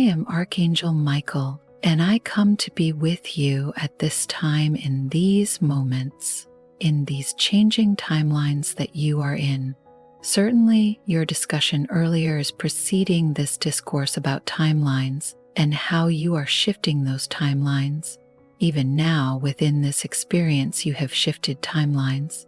am Archangel Michael, and I come to be with you at this time in these moments, in these changing timelines that you are in. Certainly, your discussion earlier is preceding this discourse about timelines and how you are shifting those timelines. Even now, within this experience, you have shifted timelines.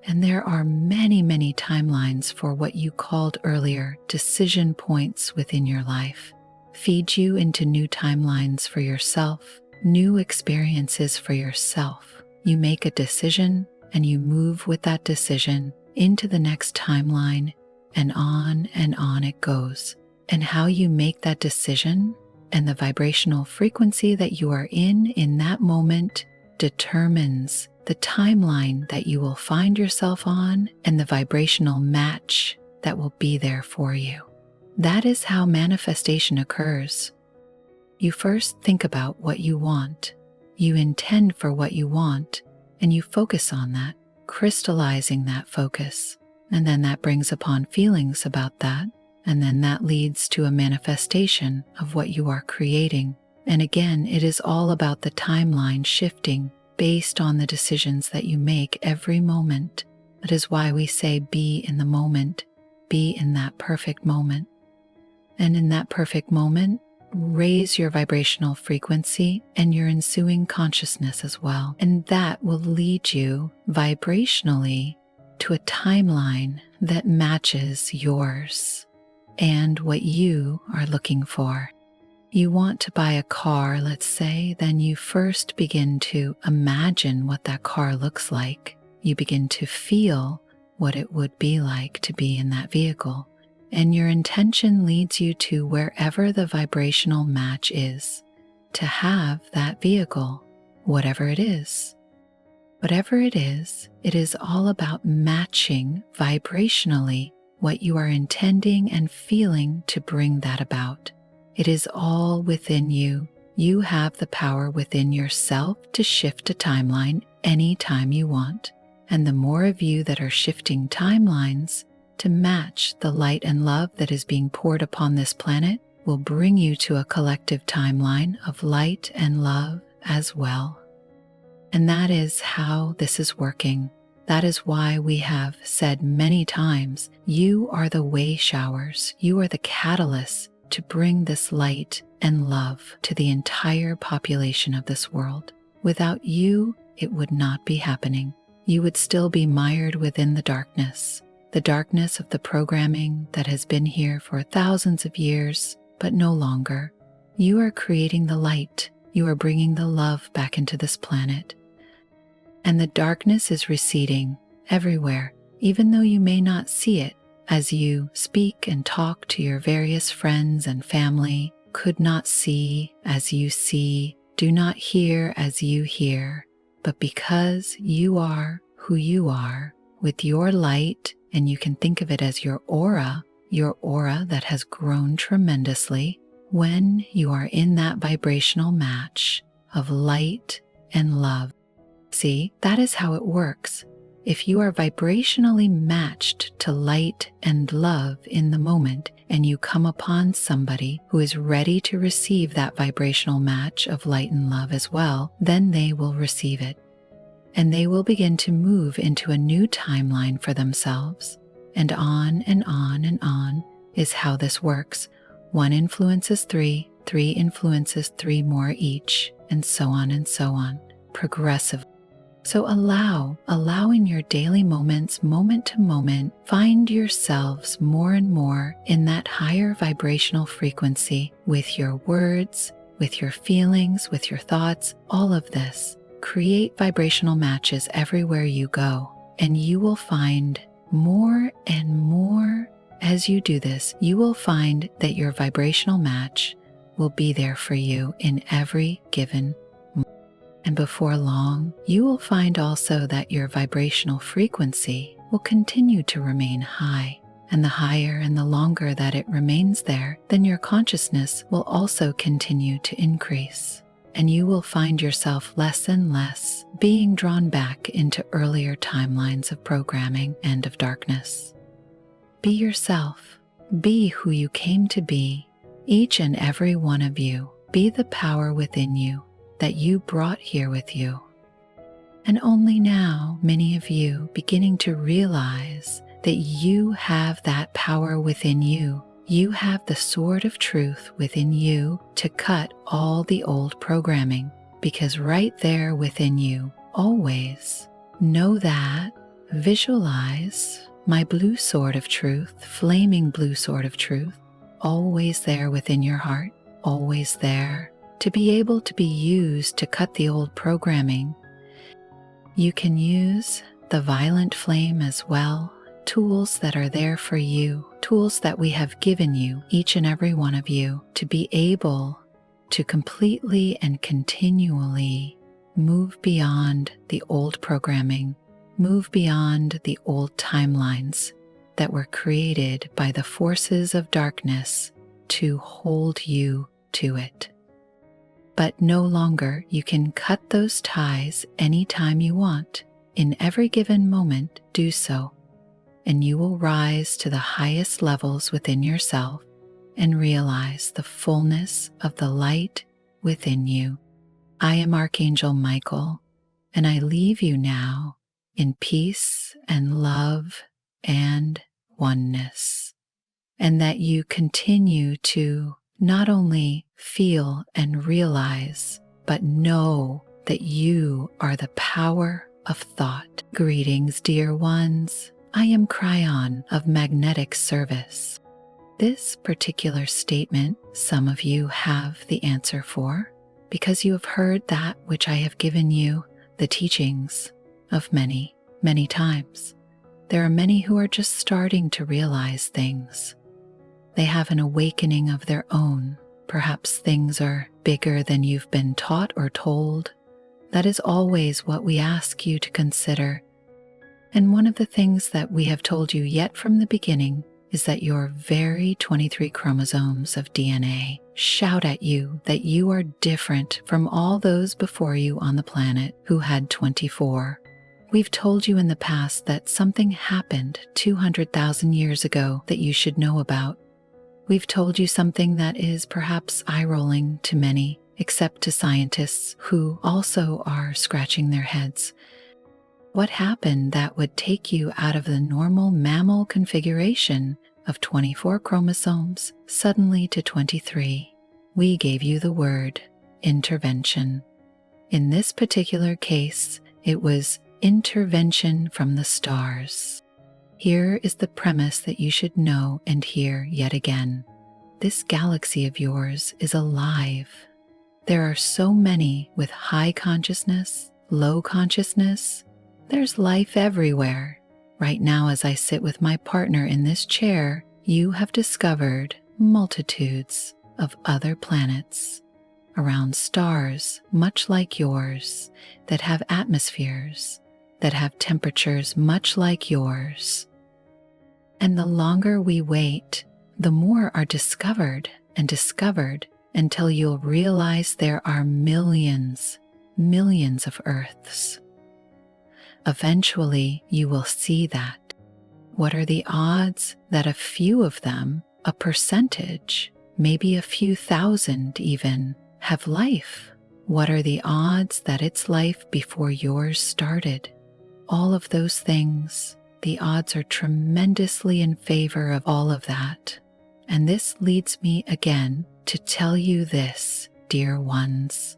And there are many, many timelines for what you called earlier decision points within your life. Feed you into new timelines for yourself, new experiences for yourself. You make a decision and you move with that decision into the next timeline, and on it goes. And how you make that decision and the vibrational frequency that you are in that moment determines the timeline that you will find yourself on and the vibrational match that will be there for you. That is how manifestation occurs. You first think about what you want, you intend for what you want, and you focus on that, crystallizing that focus. And then that brings upon feelings about that, and then that leads to a manifestation of what you are creating. And again, it is all about the timeline shifting based on the decisions that you make every moment. That is why we say be in the moment, be in that perfect moment. And in that perfect moment, raise your vibrational frequency and your ensuing consciousness as well. And that will lead you vibrationally to a timeline that matches yours and what you are looking for. You want to buy a car, let's say, then you first begin to imagine what that car looks like. You begin to feel what it would be like to be in that vehicle. And your intention leads you to wherever the vibrational match is, to have that vehicle, whatever it is. Whatever it is all about matching vibrationally what you are intending and feeling to bring that about. It is all within you. You have the power within yourself to shift a timeline anytime you want. And the more of you that are shifting timelines to match the light and love that is being poured upon this planet will bring you to a collective timeline of light and love as well. And that is how this is working. That is why we have said many times, you are the way showers, you are the catalyst to bring this light and love to the entire population of this world. Without you, it would not be happening. You would still be mired within the darkness of the programming that has been here for thousands of years, but no longer. You are creating the light. You are bringing the love back into this planet. And the darkness is receding everywhere, even though you may not see it as you speak and talk to your various friends and family, could not see as you see, do not hear as you hear. But because you are who you are, with your light, and you can think of it as your aura that has grown tremendously, when you are in that vibrational match of light and love. See, that is how it works. If you are vibrationally matched to light and love in the moment, and you come upon somebody who is ready to receive that vibrational match of light and love as well, then they will receive it. And they will begin to move into a new timeline for themselves. And on and on and on is how this works. One influences three influences three more each, and so on, progressively. So allow in your daily moments, moment to moment, find yourselves more and more in that higher vibrational frequency with your words, with your feelings, with your thoughts, all of this. Create vibrational matches everywhere you go, and you will find more and more as you do this. You will find that your vibrational match will be there for you in every given moment. And before long, you will find also that your vibrational frequency will continue to remain high. And the higher and the longer that it remains there, then your consciousness will also continue to increase. And you will find yourself less and less being drawn back into earlier timelines of programming and of darkness. Be yourself. Be who you came to be. Each and every one of you, be the power within you that you brought here with you. And only now, many of you beginning to realize that you have that power within you. You have the sword of truth within you to cut all the old programming, because right there within you, always know that, visualize my blue sword of truth, flaming blue sword of truth, always there within your heart, always there to be able to be used to cut the old programming. You can use the violet flame as well, tools that are there for you, tools that we have given you, each and every one of you, to be able to completely and continually move beyond the old programming, move beyond the old timelines that were created by the forces of darkness to hold you to it. But no longer, you can cut those ties anytime you want. In every given moment, do so, and you will rise to the highest levels within yourself and realize the fullness of the light within you. I am Archangel Michael, and I leave you now in peace and love and oneness, and that you continue to not only feel and realize, but know that you are the power of thought. Greetings, dear ones. I am Cryon of Magnetic Service. This particular statement, some of you have the answer for, because you have heard that which I have given you, the teachings of many, many times. There are many who are just starting to realize things. They have an awakening of their own. Perhaps things are bigger than you've been taught or told. That is always what we ask you to consider. And one of the things that we have told you yet from the beginning is that your very 23 chromosomes of DNA shout at you that you are different from all those before you on the planet who had 24. We've told you in the past that something happened 200,000 years ago that you should know about. We've told you something that is perhaps eye-rolling to many, except to scientists who also are scratching their heads. What happened that would take you out of the normal mammal configuration of 24 chromosomes suddenly to 23? We gave you the word intervention. In this particular case, it was intervention from the stars. Here is the premise that you should know and hear yet again. This galaxy of yours is alive. There are so many with high consciousness, low consciousness. There's life everywhere. Right now, as I sit with my partner in this chair, you have discovered multitudes of other planets around stars much like yours that have atmospheres, that have temperatures much like yours. And the longer we wait, the more are discovered and discovered until you'll realize there are millions, millions of Earths. Eventually, you will see that. What are the odds that a few of them, a percentage, maybe a few thousand even, have life? What are the odds that it's life before yours started? All of those things, the odds are tremendously in favor of all of that. And this leads me again to tell you this, dear ones.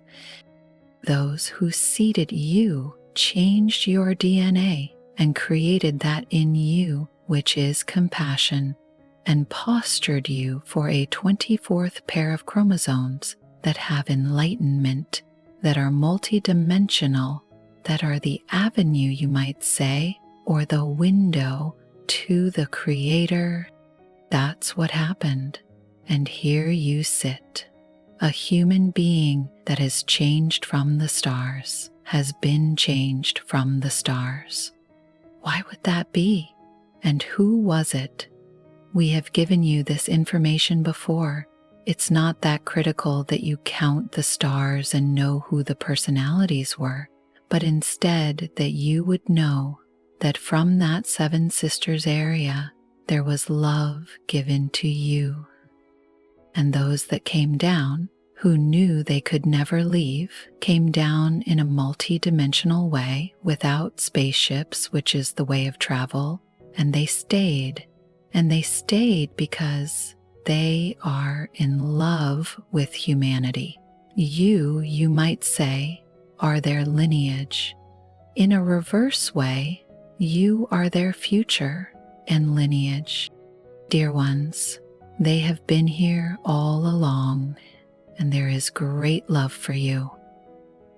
Those who seeded you changed your DNA and created that in you, which is compassion, and postured you for a 24th pair of chromosomes that have enlightenment, that are multidimensional, that are the avenue, you might say, or the window to the Creator. That's what happened. And here you sit, a human being that has changed from the stars, has been changed from the stars. Why would that be? And who was it? We have given you this information before. It's not that critical that you count the stars and know who the personalities were, but instead that you would know that from that Seven Sisters area, there was love given to you. And those that came down, who knew they could never leave, came down in a multi-dimensional way without spaceships, which is the way of travel, and they stayed. And they stayed because they are in love with humanity. You might say, are their lineage. In a reverse way, you are their future and lineage. Dear ones, they have been here all along, and there is great love for you.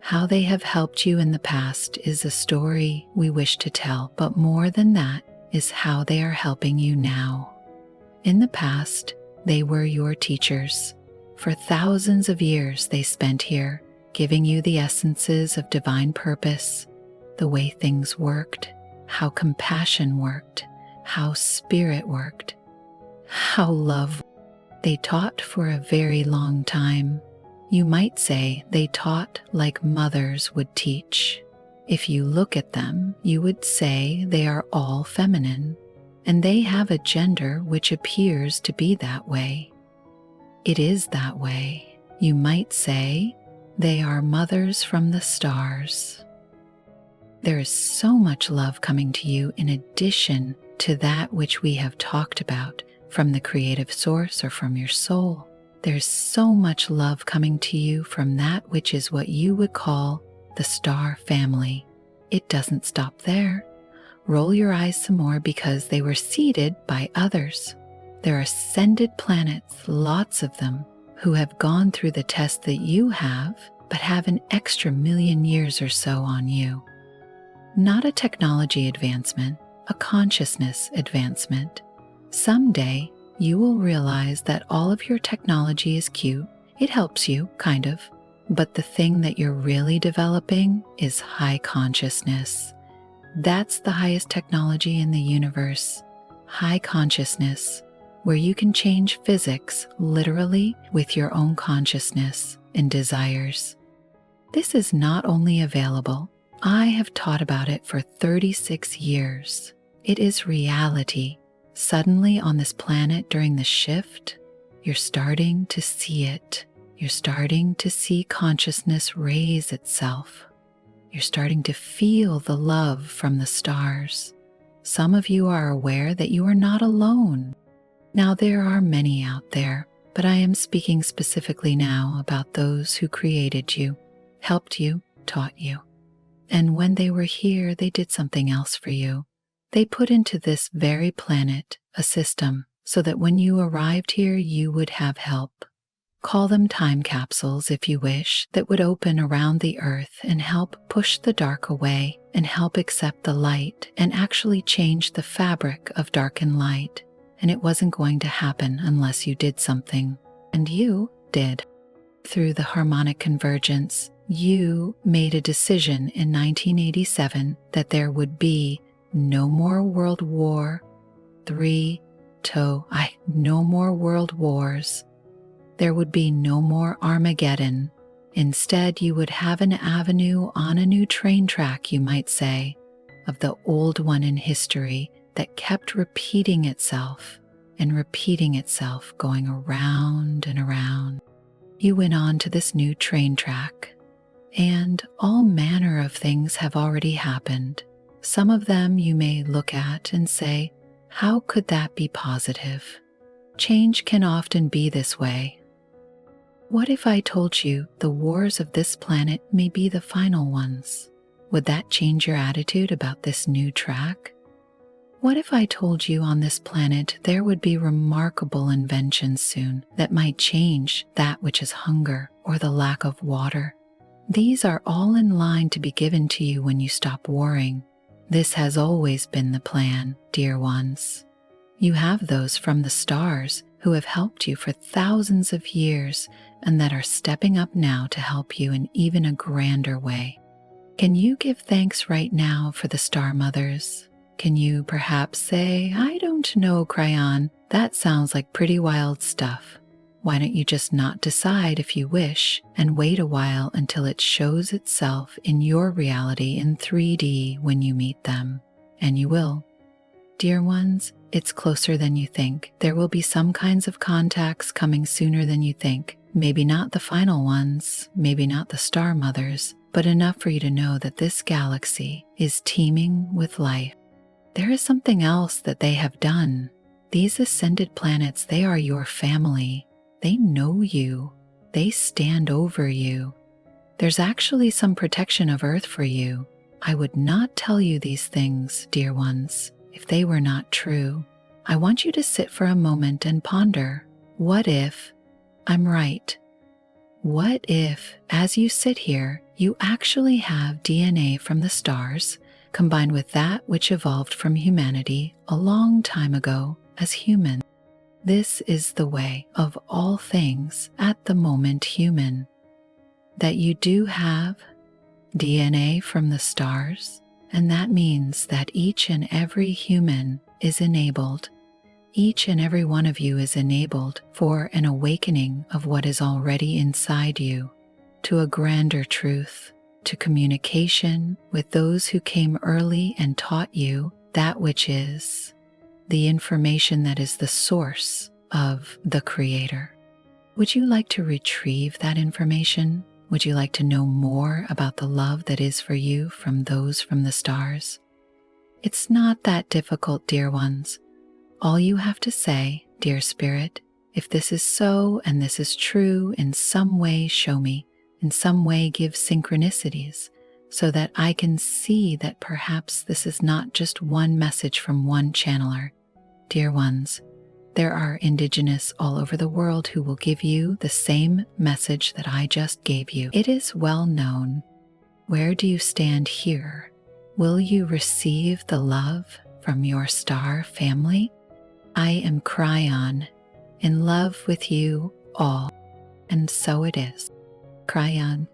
How they have helped you in the past is a story we wish to tell, but more than that is how they are helping you now. In the past, they were your teachers. For thousands of years they spent here, giving you the essences of divine purpose, the way things worked, how compassion worked, how spirit worked, how love. They taught for a very long time. You might say they taught like mothers would teach. If you look at them, you would say they are all feminine, and they have a gender which appears to be that way. It is that way. You might say they are mothers from the stars. There is so much love coming to you in addition to that which we have talked about from the creative source or from your soul. There's so much love coming to you from that which is what you would call the star family. It doesn't stop there. Roll your eyes some more, because they were seeded by others. There are ascended planets, lots of them, who have gone through the test that you have, but have an extra million years or so on you. Not a technology advancement, a consciousness advancement. Someday, you will realize that all of your technology is cute. It helps you, kind of. But the thing that you're really developing is high consciousness. That's the highest technology in the universe. High consciousness, where you can change physics literally with your own consciousness and desires. This is not only available, I have taught about it for 36 years. It is reality. Suddenly on this planet during the shift, you're starting to see it. You're starting to see consciousness raise itself. You're starting to feel the love from the stars. Some of you are aware that you are not alone. Now, there are many out there, but I am speaking specifically now about those who created you, helped you, taught you. And when they were here, they did something else for you. They put into this very planet a system so that when you arrived here, you would have help. Call them time capsules if you wish, that would open around the earth and help push the dark away and help accept the light and actually change the fabric of dark and light. And it wasn't going to happen unless you did something. And you did. Through the harmonic convergence, you made a decision in 1987 that there would be no more World War III, no more world wars. There would be no more Armageddon. Instead, you would have an avenue on a new train track, you might say, of the old one in history that kept repeating itself and repeating itself, going around and around. You went on to this new train track, and all manner of things have already happened. Some of them you may look at and say, how could that be positive? Change can often be this way. What if I told you the wars of this planet may be the final ones? Would that change your attitude about this new track? What if I told you on this planet there would be remarkable inventions soon that might change that which is hunger or the lack of water? These are all in line to be given to you when you stop warring. This has always been the plan, dear ones. You have those from the stars who have helped you for thousands of years and that are stepping up now to help you in even a grander way. Can you give thanks right now for the star mothers? Can you perhaps say, I don't know, Cryon, that sounds like pretty wild stuff. Why don't you just not decide if you wish and wait a while until it shows itself in your reality in 3D when you meet them? And you will. Dear ones, it's closer than you think. There will be some kinds of contacts coming sooner than you think. Maybe not the final ones, maybe not the star mothers, but enough for you to know that this galaxy is teeming with life. There is something else that they have done. These ascended planets, they are your family. They know you. They stand over you. There's actually some protection of Earth for you. I would not tell you these things, dear ones, if they were not true. I want you to sit for a moment and ponder, what if I'm right? What if, as you sit here, you actually have DNA from the stars combined with that which evolved from humanity a long time ago as human? This is the way of all things at the moment human. That you do have DNA from the stars, and that means that each and every human is enabled. Each and every one of you is enabled for an awakening of what is already inside you, to a grander truth, to communication with those who came early and taught you that which is the information that is the source of the Creator. Would you like to retrieve that information? Would you like to know more about the love that is for you from those from the stars? It's not that difficult, dear ones. All you have to say, dear Spirit, if this is so and this is true, in some way show me, in some way give synchronicities, so that I can see that perhaps this is not just one message from one channeler. Dear ones, there are indigenous all over the world who will give you the same message that I just gave you. It is well known. Where do you stand here? Will you receive the love from your star family? I am Cryon, in love with you all, and so it is. Cryon.